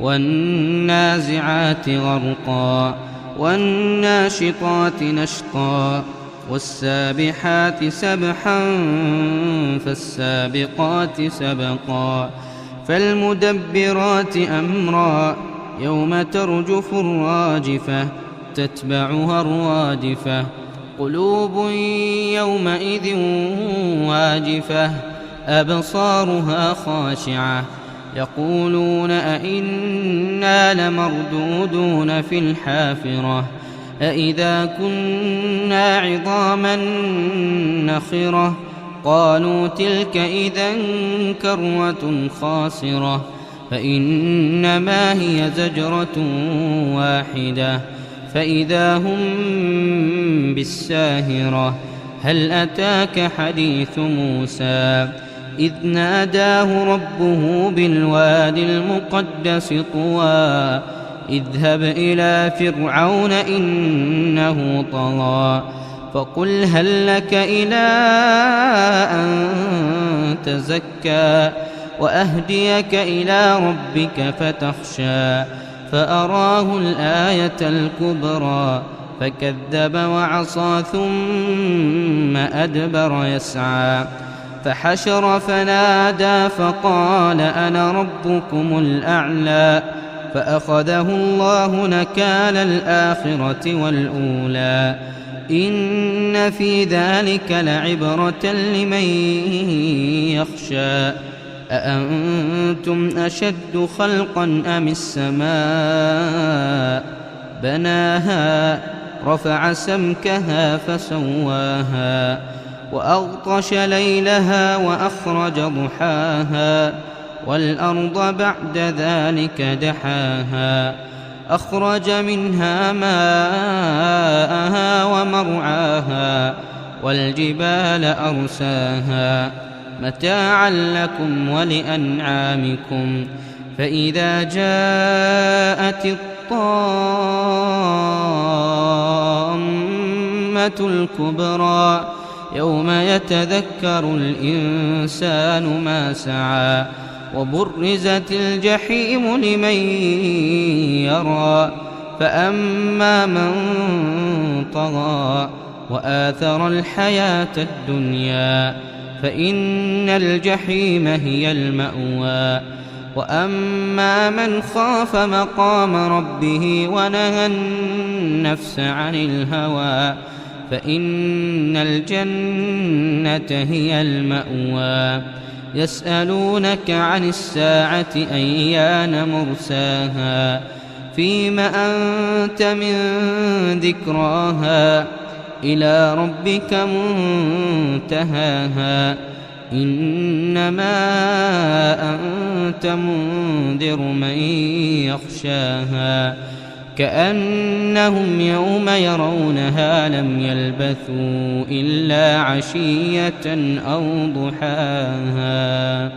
والنازعات غرقا والناشطات نشطا والسابحات سبحا فالسابقات سبقا فالمدبرات أمرا يوم ترجف الراجفة تتبعها الرادفة قلوب يومئذ واجفة أبصارها خاشعة يقولون أئنا لمردودون في الحافرة أئذا كنا عظاما نخرة قالوا تلك إذا كرة خاسرة فإنما هي زجرة واحدة فإذا هم بالساهرة هل أتاك حديث موسى إذ ناداه ربه بالواد المقدس طوى اذهب إلى فرعون إنه طغى فقل هل لك إلى أن تزكى وأهديك إلى ربك فتخشى فأراه الآية الكبرى فكذب وعصى ثم أدبر يسعى فحشر فنادى فقال أنا ربكم الأعلى فأخذه الله نكال الآخرة والأولى إن في ذلك لعبرة لمن يخشى أأنتم أشد خلقا أم السماء بناها رفع سمكها فسواها وأغطش ليلها وأخرج ضحاها والأرض بعد ذلك دحاها أخرج منها ماءها ومرعاها والجبال أرساها متاعا لكم ولأنعامكم فإذا جاءت الطامة الكبرى يوم يتذكر الإنسان ما سعى وبرزت الجحيم لمن يرى فأما من طغى وآثر الحياة الدنيا فإن الجحيم هي المأوى وأما من خاف مقام ربه ونهى النفس عن الهوى فإن الجنة هي المأوى يسألونك عن الساعة أيان مرساها فيم أنت من ذكراها إلى ربك منتهاها إنما أنت منذر من يخشاها كأنهم يوم يرونها لم يلبثوا إلا عشية أو ضحاها.